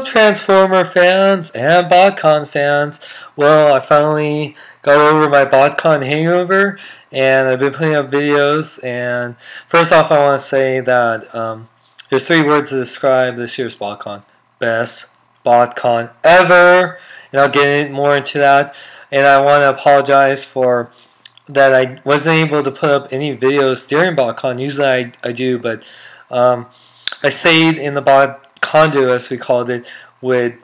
up, Transformer fans and Botcon fans? Well, I finally got over my Botcon hangover, and I've been putting up videos. And first off, I want to say that there's three words to describe this year's Botcon: best Botcon ever. And I'll get more into that. And I want to apologize for that I wasn't able to put up any videos during Botcon. Usually I do, but I stayed in the Botcondo, as we called it, with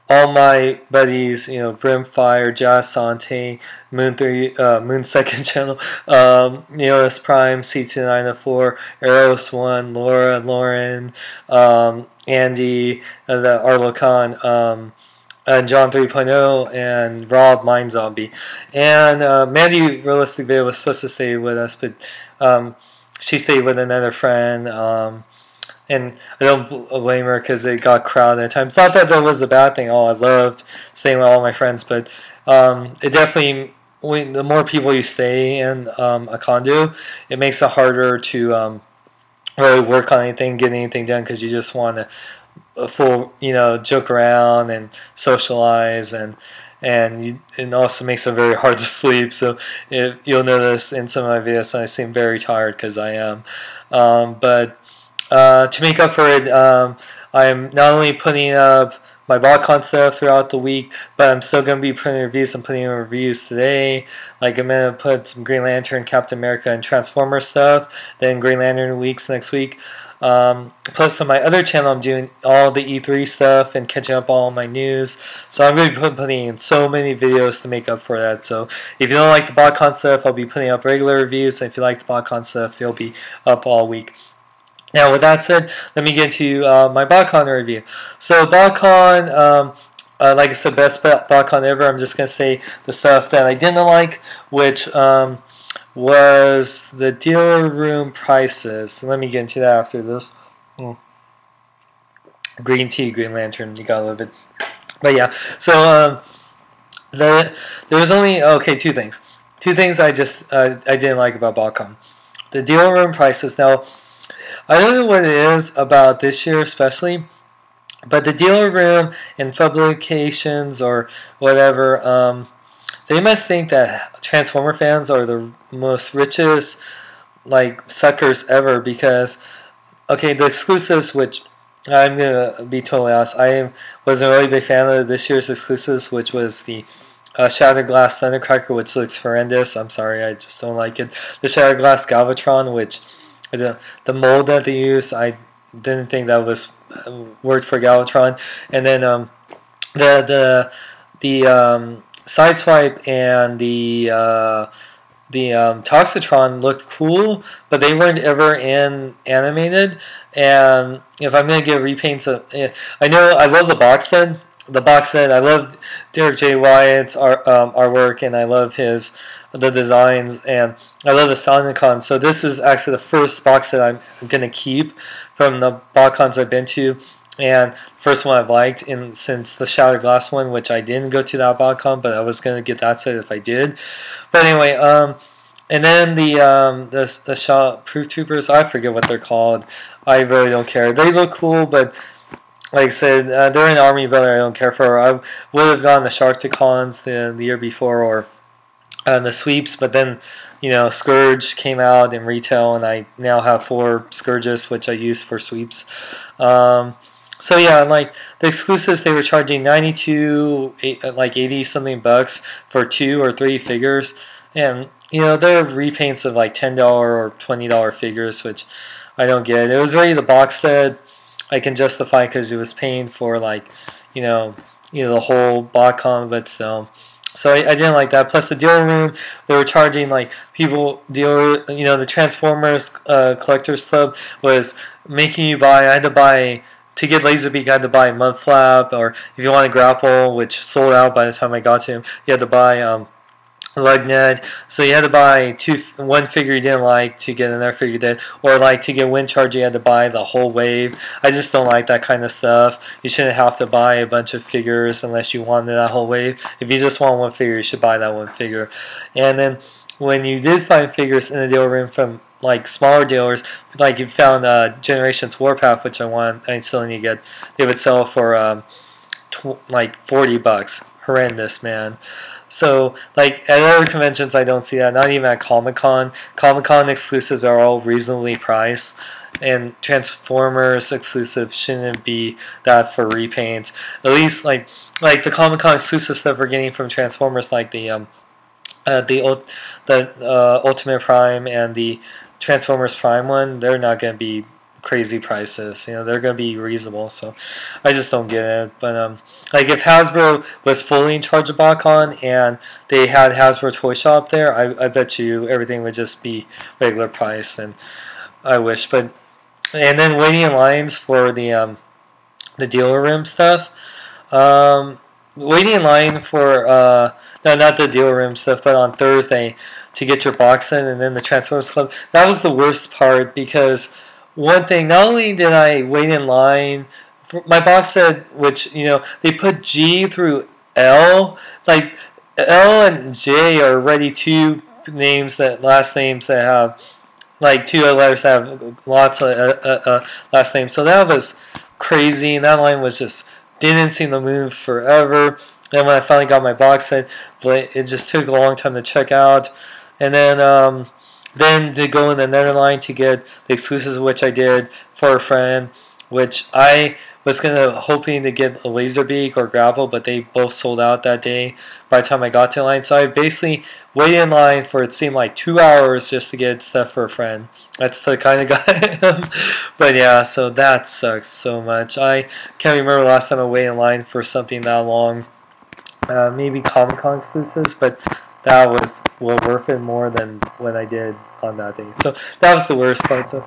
all my buddies, Brimfire, Jazz Sante, Moon Second Channel, Neos Prime, C2904, Eros One, Laura, Lauren, Andy, the Arlo Khan, and John 3.0, and Rob Mind Zombie. And Mandy Realistic Video was supposed to stay with us, but she stayed with another friend. And I don't blame her because it got crowded at times. Not that that was a bad thing. I loved staying with all my friends, but it definitely, the more people you stay in a condo, it makes it harder to really work on anything, get anything done, because you just want to joke around and socialize, and it also makes it very hard to sleep. So you'll notice in some of my videos I seem very tired, because I am. But to make up for it, I'm not only putting up my Botcon stuff throughout the week, but I'm still going to be putting reviews. I'm putting in reviews today. Like, I'm going to put some Green Lantern, Captain America, and Transformer stuff. Then Green Lantern weeks next week. Plus on my other channel, I'm doing all the E3 stuff and catching up all my news. So I'm going to be putting in so many videos to make up for that. So if you don't like the Botcon stuff, I'll be putting up regular reviews. And if you like the Botcon stuff, it'll be up all week. Now, with that said, let me get to my Botcon review. So Botcon, like I said, best Botcon ever. I'm just going to say the stuff that I didn't like, which was the dealer room prices. So let me get into that after this. Green tea, Green Lantern, you got a little bit. But yeah, so there was only, two things. Two things I didn't like about Botcon. The dealer room prices. Now, I don't know what it is about this year especially, but the dealer room and publications or whatever, they must think that Transformer fans are the most richest, like, suckers ever, because, the exclusives, which I'm going to be totally honest, I wasn't really a big fan of this year's exclusives, which was the Shattered Glass Thundercracker, which looks horrendous. I'm sorry, I just don't like it. The Shattered Glass Galvatron, which the mold that they use, I didn't think that was worked for Galvatron. And then the Sideswipe and the Toxitron looked cool, but they weren't ever animated. And if I'm gonna get repaints I know I love the box set. I love Derek J. Wyatt's artwork, and I love the designs, and I love the Sonicon. So this is actually the first box set I'm gonna keep from the Botcons I've been to, and first one I've liked since the Shattered Glass one, which I didn't go to that Botcon, but I was gonna get that set if I did. But anyway, and then the Shot Proof Troopers, I forget what they're called. I really don't care. They look cool, but like I said, they're an army builder I don't care for. I would have gone the Sharkticons the year before, or the sweeps, but then Scourge came out in retail, and I now have 4 Scourges, which I use for sweeps. So yeah, like the exclusives, they were charging 80 something bucks for 2 or 3 figures, and there are repaints of like $10 or $20 figures, which I don't get. It was already the box set. I can justify because it was paying for the whole Botcon, but still. So I didn't like that. Plus the dealer room, they were charging the Transformers Collectors Club was making you buy. I had to buy, to get Laserbeak, I had to buy Mudflap, or if you want to Grapple, which sold out by the time I got to him, you had to buy Lugnet. So you had to buy one figure you didn't like to get another figure you did, or to get Wind Charger, you had to buy the whole wave. I just don't like that kind of stuff. You shouldn't have to buy a bunch of figures unless you wanted that whole wave. If you just want one figure, you should buy that one figure. And then when you did find figures in the dealer room from smaller dealers, you found Generations Warpath, which I still need to get. They would sell for like $40. Horrendous, man. So, like, at other conventions, I don't see that. Not even at Comic-Con. Comic-Con exclusives are all reasonably priced. And Transformers exclusive shouldn't be that for repaints. At least, like the Comic-Con exclusive stuff we're getting from Transformers, like the Ultimate Prime and the Transformers Prime one, they're not going to be crazy prices. You know, they're going to be reasonable. So I just don't get it. But like if Hasbro was fully in charge of Botcon and they had Hasbro Toy Shop there, I bet you everything would just be regular price. And I wish, but and then waiting in lines for the dealer room stuff. Waiting in line for no, not the dealer room stuff, but on Thursday to get your box in, and then the Transformers Club. That was the worst part because one thing, not only did I wait in line, for my box set, which they put G through L, like L and J are already two names last names that have like two letters that have lots of last names. So that was crazy, and that line was just didn't seem to move forever. Then when I finally got my box set, it just took a long time to check out. And then to go in another line to get the exclusives, which I did for a friend, which I was hoping to get a Laserbeak or Grapple, but they both sold out that day by the time I got to the line. So I basically waited in line for it seemed like 2 hours just to get stuff for a friend. That's the kind of guy I am. But yeah, so that sucks so much. I can't remember the last time I waited in line for something that long. Maybe Comic-Con exclusives, but that was well worth it more than what I did on that day. So that was the worst part. So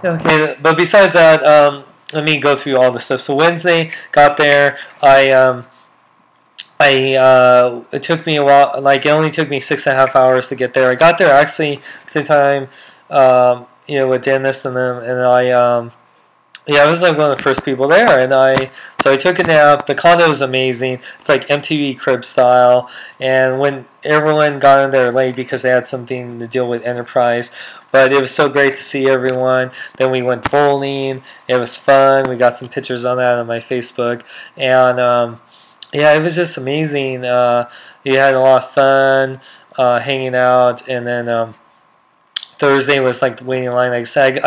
okay, but besides that, let me go through all the stuff. So Wednesday, got there. It took me a while. Like it only took me 6.5 hours to get there. I got there actually same time, with Dennis and them, and I was like one of the first people there, and so I took a nap. The condo is amazing. It's like MTV Crib style, and when everyone got in there late because they had something to deal with Enterprise, but it was so great to see everyone. Then we went bowling. It was fun. We got some pictures on that on my Facebook, and yeah, it was just amazing. We had a lot of fun hanging out, and then Thursday was like the waiting line. Like I said,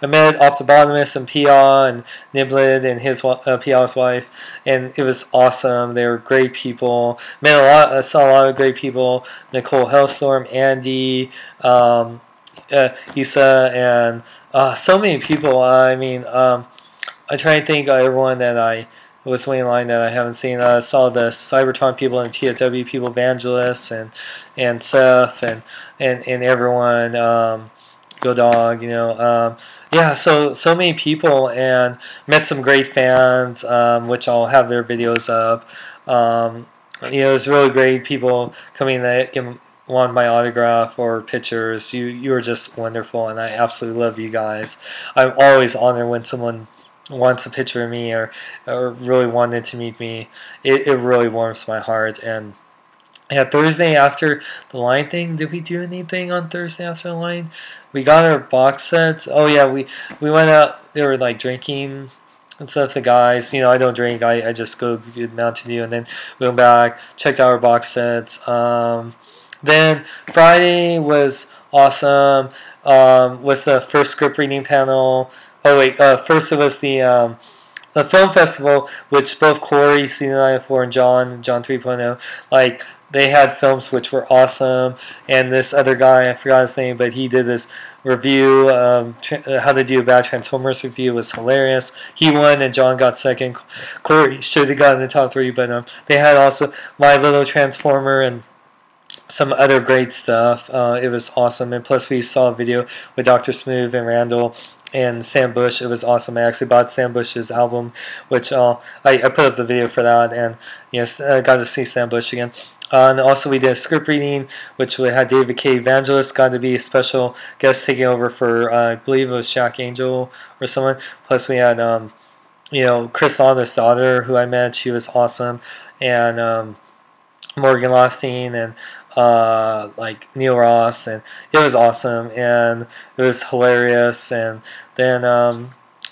I met Optobotomus and Pia and Niblet and his Pia's wife, and it was awesome. They were great people. I saw a lot of great people. Nicole Hellstorm, Andy, Issa, and so many people. I mean, I try to think of everyone that I was waiting in line that I haven't seen. I saw the Cybertron people and TFW people, Vangelis and Seth and everyone, Go Dog, yeah. So many people, and met some great fans, which I'll have their videos up. It was really great. People coming to want my autograph or pictures. You were just wonderful, and I absolutely love you guys. I'm always honored when someone wants a picture of me or really wanted to meet me. It really warms my heart. And yeah, Thursday after the line thing, did we do anything on Thursday after the line? We got our box sets. Oh yeah, we went out. They were like drinking and stuff. The guys, I don't drink. I just go get Mountain Dew, and then we went back, checked out our box sets. Then Friday was awesome. Was the first script reading panel. Oh wait, first it was the film festival, which both Corey, C994, and John 3.0, like they had films which were awesome, and this other guy, I forgot his name, but he did this review, how to do a bad Transformers review, was hilarious. He won and John got second. Corey should have gotten the top 3, but they had also My Little Transformer and some other great stuff. It was awesome, and plus we saw a video with Dr. Smooth and Randall and Stan Bush. It was awesome. I actually bought Stan Bush's album, which I put up the video for that, and got to see Stan Bush again. And also we did a script reading, which we had David K. Evangelist got to be a special guest taking over for, I believe it was Jack Angel or someone. Plus we had, Chris Londa's daughter, who I met. She was awesome. And Morgan Loftine and like Neil Ross, and it was awesome, and it was hilarious. And then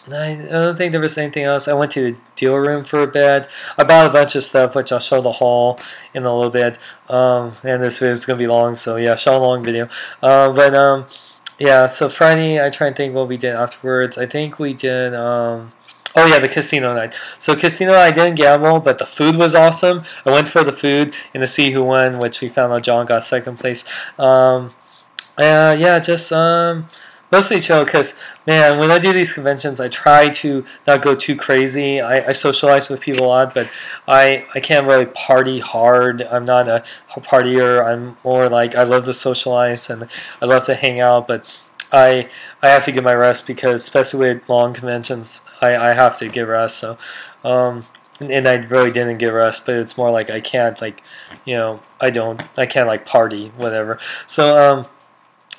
I don't think there was anything else. I went to the deal room for a bit. I bought a bunch of stuff, which I'll show the haul in a little bit. And this video is going to be long, so yeah, show a long video. Yeah, so Friday, I try and think what we did afterwards. I think we did, oh yeah, the casino night. So casino, I didn't gamble, but the food was awesome. I went for the food and to see who won, which we found out John got second place. Yeah, just mostly chill because, man, when I do these conventions, I try to not go too crazy. I socialize with people a lot, but I can't really party hard. I'm not a partier. I'm more like I love to socialize and I love to hang out, but I have to get my rest because, especially with long conventions, I have to get rest. So, and I really didn't get rest, but it's more like I can't like, I can't like party, whatever. So,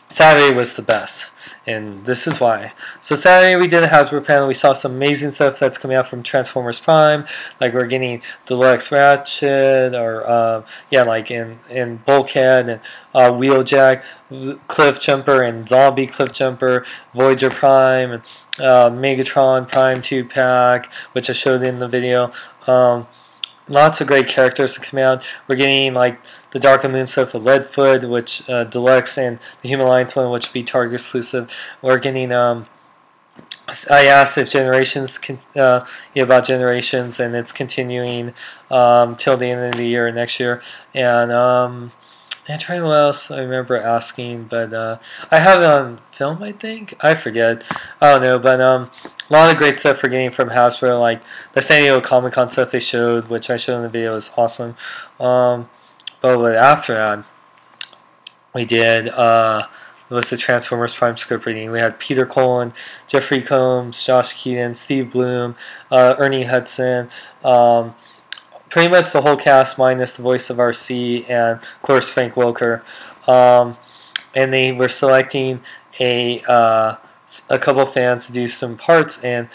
Saturday was the best, and this is why. So Saturday we did a Hasbro panel. We saw some amazing stuff that's coming out from Transformers Prime, like we're getting Deluxe Ratchet, or yeah, like in Bulkhead and Wheeljack, Cliff Jumper, and Zombie Cliff Jumper, Voyager Prime, and Megatron Prime 2-pack, which I showed in the video. Lots of great characters to come out. We're getting like the Dark and Moon stuff with Leadfoot, which Deluxe, and the Human Alliance one, which will be Target exclusive. We're getting. I asked if Generations, about Generations, and it's continuing till the end of the year next year. And I tried what else I remember asking, but I have it on film, I think. I forget. I don't know, but a lot of great stuff we're getting from Hasbro, like the San Diego Comic-Con stuff they showed, which I showed in the video, is awesome. But after that, we did it was the Transformers Prime script reading. We had Peter Cullen, Jeffrey Combs, Josh Keaton, Steve Bloom, Ernie Hudson, pretty much the whole cast minus the voice of RC, and of course Frank Welker. And they were selecting a couple fans to do some parts, and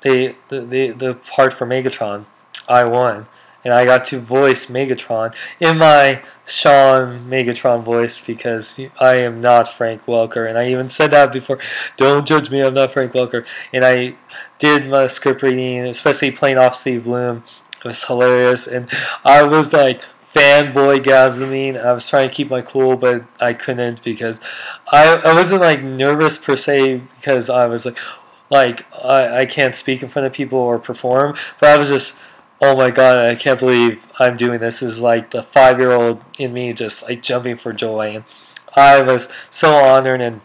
the part for Megatron, I won. And I got to voice Megatron in my Sean Megatron voice because I am not Frank Welker. And I even said that before. Don't judge me, I'm not Frank Welker. And I did my script reading, especially playing off Steve Bloom. It was hilarious. And I was like fanboy-gasming. I was trying to keep my cool, but I couldn't because I wasn't like nervous per se because I was like I can't speak in front of people or perform. But I was just... oh my god, I can't believe I'm doing this. This is like the 5-year-old in me just like jumping for joy. And I was so honored, and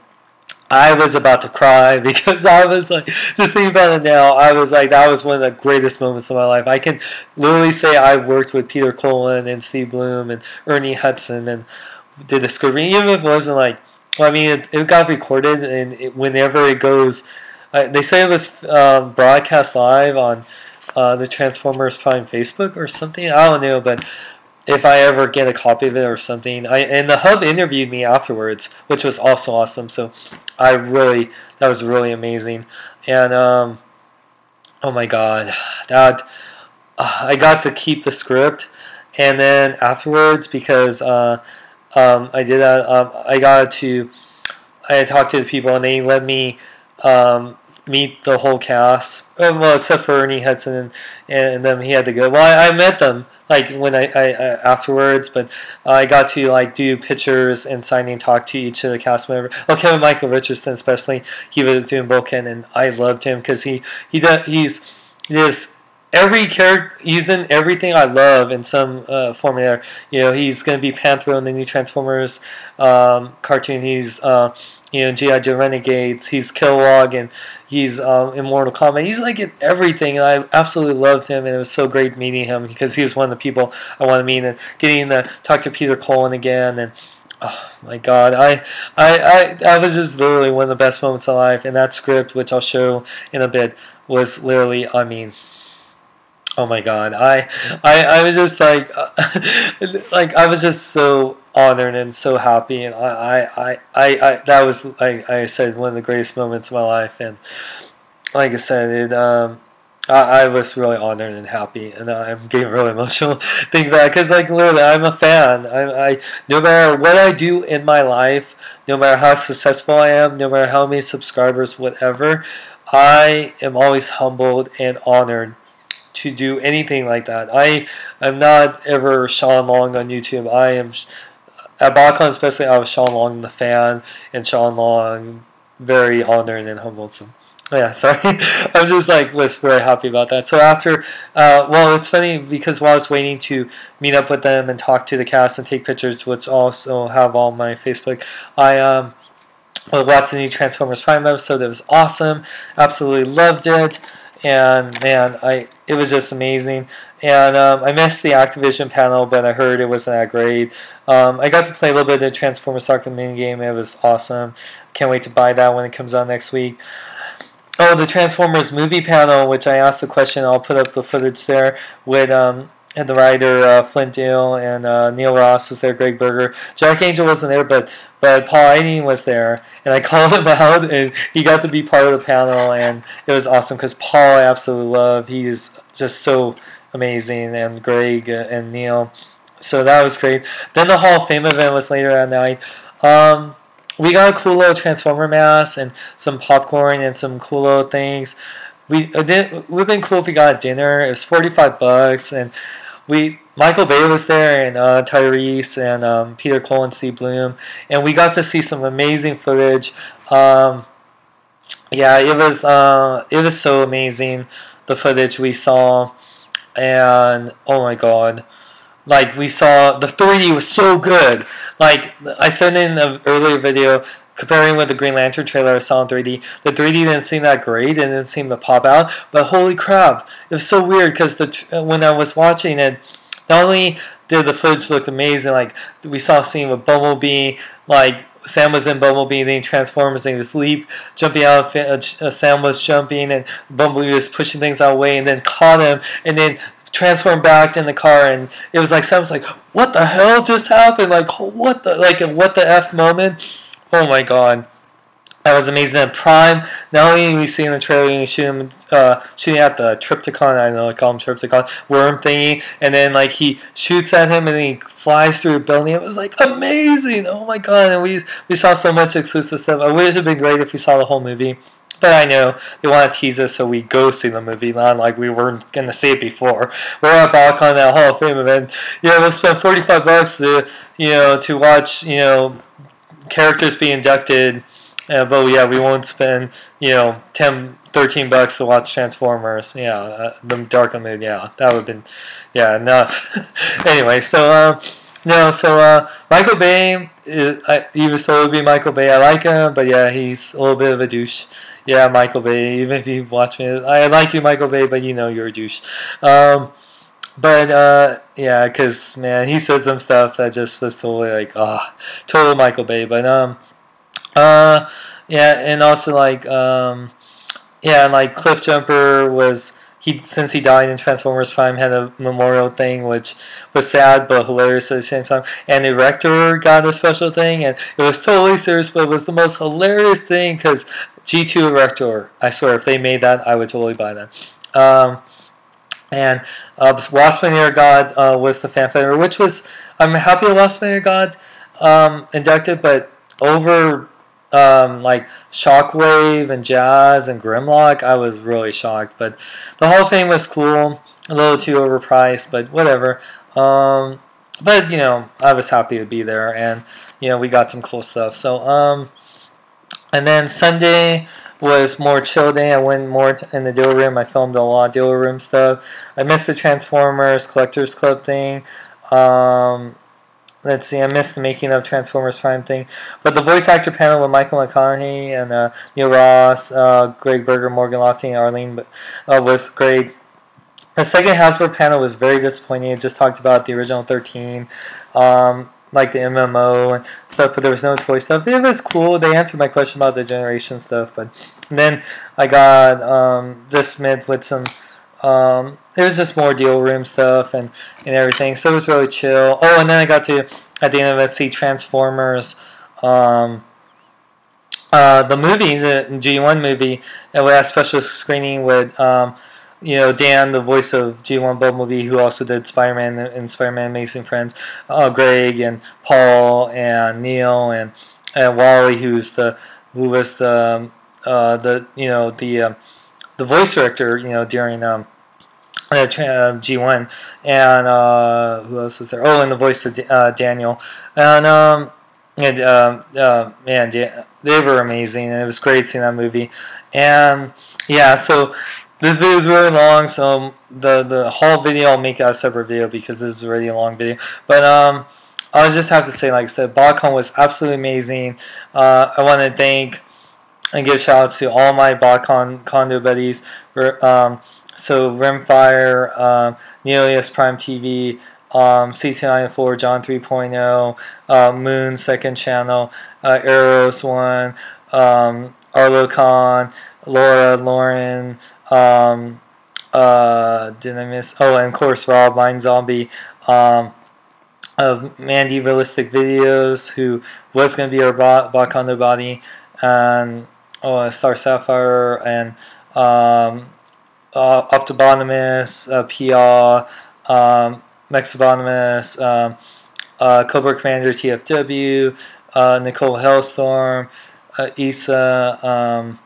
I was about to cry because I was like, just thinking about it now, I was like, that was one of the greatest moments of my life. I can literally say I worked with Peter Cullen and Steve Bloom and Ernie Hudson and did the script reading, even if it wasn't like, well, I mean, it got recorded, and whenever it goes, they say it was broadcast live on the Transformers Prime Facebook or something. I don't know, but if I ever get a copy of it or something, and the Hub interviewed me afterwards, which was also awesome. So that was really amazing. And oh my god, that I got to keep the script, and then afterwards, because I did that, I talked to the people, and they let me meet the whole cast, well, except for Ernie Hudson, and then he had to go. Well, I met them like when I afterwards, but I got to like do pictures and sign and talk to each of the cast members. Oh, Kevin Michael Richardson especially, he was doing Botcon, and I loved him because he's every character, he's in everything I love in some form or other. He's going to be Panthro in the new Transformers cartoon. He's G.I. Joe Renegades. He's Kilowog, and he's in Mortal Kombat. He's like in everything, and I absolutely loved him, and it was so great meeting him because he was one of the people I want to meet, and getting to talk to Peter Cullen again, and oh my god, I was just literally one of the best moments of life, and that script, which I'll show in a bit, was literally, I mean, oh my god, I was just like, like I was just so honored and so happy, and that was, like I said, one of the greatest moments of my life, and like I said, I was really honored and happy, and I'm getting really emotional thinking about it, because like literally, I'm a fan. I no matter what I do in my life, no matter how successful I am, no matter how many subscribers, whatever, I am always humbled and honored to do anything like that. I am not ever Sean Long on YouTube. I am at Botcon especially. I was Sean Long the fan, and Sean Long very honored and humbled. So yeah, sorry. I'm just like was very happy about that. So after, well, it's funny because while I was waiting to meet up with them and talk to the cast and take pictures, which also have on my Facebook, I watched the new Transformers Prime episode. It was awesome. Absolutely loved it. And man, it was just amazing. And I missed the Activision panel, but I heard it wasn't that great. I got to play a little bit of the Transformers Soccer mini game. It was awesome. Can't wait to buy that when it comes out next week. Oh, the Transformers movie panel, which I asked the question. I'll put up the footage there with and the writer Flint Dale and Neil Ross was there, Greg Berger. Jack Angel wasn't there, but Paul Iden was there, and I called him out, and he got to be part of the panel, and it was awesome because Paul I absolutely love. He is just so amazing, and Greg and Neil, so that was great. Then the Hall of Fame event was later that night. We got a cool little Transformer mask and some popcorn and some cool little things. It would have been cool if we got dinner. It was $45, and Michael Bay was there, and Tyrese, and Peter Cole and Steve Bloom, and we got to see some amazing footage. Yeah, it was so amazing, the footage we saw, and oh my god, like we saw the 3D was so good. Like I said in an earlier video, comparing with the Green Lantern trailer I saw in 3D, the 3D didn't seem that great and it didn't seem to pop out. But holy crap, it was so weird because when I was watching it, not only did the footage look amazing, like we saw a scene with Bumblebee, like Sam was in Bumblebee, then he transforms and he was jumping out, Sam was jumping and Bumblebee was pushing things out of the way and then caught him and then transformed back in the car, and it was like Sam was like, what the hell just happened? Like what the F moment? Oh my god. That was amazing. And Prime, not only we see in the trailer, you shooting at the Triptychon, I don't know, I call him Triptychon, worm thingy, and then like he shoots at him and then he flies through a building. It was like amazing. Oh my god. And we saw so much exclusive stuff. I wish it had been great if we saw the whole movie. But I know they want to tease us, so we go see the movie, not like we weren't going to see it before. We're at Botcon, that Hall of Fame event. Yeah, we'll spend $45 to watch, characters be inducted. But yeah, we won't spend, $10, $13 to watch Transformers. Yeah, the Dark Moon. Yeah, that would have been, enough. Anyway, so Michael Bay, he was told to be Michael Bay. I like him, but yeah, he's a little bit of a douche. Yeah, Michael Bay. Even if you watch me, I like you, Michael Bay, but you're a douche. Yeah, because man, he said some stuff that just was totally like, total Michael Bay. But yeah, and also like like Cliff Jumper was. Since he died in Transformers Prime, had a memorial thing, which was sad but hilarious at the same time. And Erector got a special thing, and it was totally serious, but it was the most hilarious thing because G2 Erector, I swear, if they made that, I would totally buy that. And Waspman Air God was the fan favorite, which was, I'm happy Waspman Air God inducted, but over like Shockwave and Jazz and Grimlock, I was really shocked. But the Hall of Fame was cool, a little too overpriced, but whatever. But I was happy to be there, and we got some cool stuff. So and then Sunday was more chill day. I went more in the dealer room. I filmed a lot of dealer room stuff. I missed the Transformers Collectors Club thing. Let's see, I missed the making of Transformers Prime thing. But the voice actor panel with Michael McConaughey and Neil Ross, Greg Berger, Morgan Lofty, and Arlene was great. The second Hasbro panel was very disappointing. It just talked about the original 13, like the MMO and stuff, but there was no toy stuff. It was cool. They answered my question about the generation stuff. But then I got just met with some... it was just more deal room stuff and everything, so it was really chill. Oh, and then I got to, at the end of it, see Transformers, the movie, the G1 movie, and we had a special screening with, Dan, the voice of G1 Bumblebee, who also did Spider-Man and Spider-Man Amazing Friends, Greg and Paul and Neil and Wally, who was the the voice director, during G1, and who else was there? Oh, and the voice of Daniel, man, they were amazing, and it was great seeing that movie. And yeah, so this video is really long, so the whole video I'll make a separate video because this is already a long video. But I'll just have to say, like I said, Botcon was absolutely amazing. I want to thank and give shout outs to all my Botcon condo buddies. So Rimfire, Neolius Prime TV, C294, John 3.0, Moon Second Channel, Eros 1, Arlo Khan, Laura, Lauren, did I miss? Oh, and of course Rob, Mind Zombie, Mandy Realistic Videos, who was going to be our Botcondo body, and Star Sapphire, and Optibonimus, PR, Mexibonimus, Cobra Commander TFW, Nicole Hellstorm, Issa,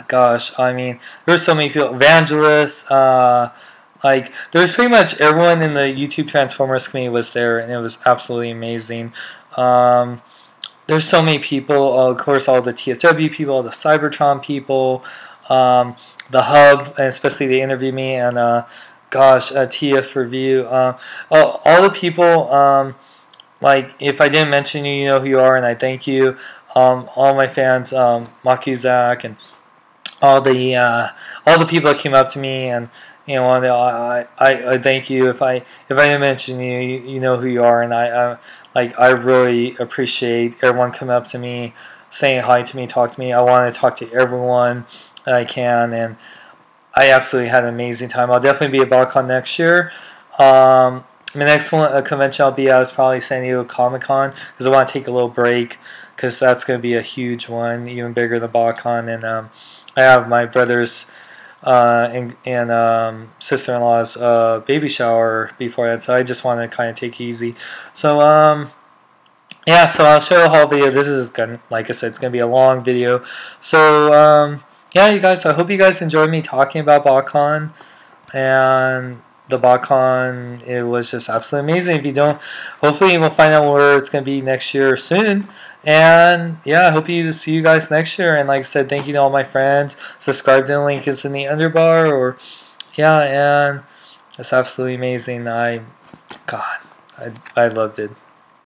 gosh, I mean, there's so many people, Evangelist, like, there's pretty much everyone in the YouTube Transformers community was there, and it was absolutely amazing. There's so many people, of course, all the TFW people, all the Cybertron people, the Hub, and especially they interviewed me, and gosh, TF Review, all the people, like, if I didn't mention you, you know who you are, and I thank you. All my fans, Makuzak, and all the people that came up to me, and I thank you. If I didn't mention you, you know who you are, and I really appreciate everyone coming up to me, saying hi to me, talk to me. I want to talk to everyone that I can, and I absolutely had an amazing time. I'll definitely be at Botcon next year. The next one, a convention I'll be at is probably San Diego Comic-Con, because I want to take a little break, because that's going to be a huge one, even bigger than Botcon. And I have my brother's and sister-in-law's baby shower before that, so I just want to kind of take it easy. So yeah, so I'll show the whole video. This is gonna, like I said, it's gonna be a long video. So yeah, you guys, I hope you guys enjoyed me talking about Botcon and the Botcon. It was just absolutely amazing. If you don't, hopefully we'll find out where it's gonna be next year soon. And yeah, I hope to see you guys next year. And like I said, thank you to all my friends. Subscribe to the link is in the underbar. Or yeah, and it's absolutely amazing. God, I loved it.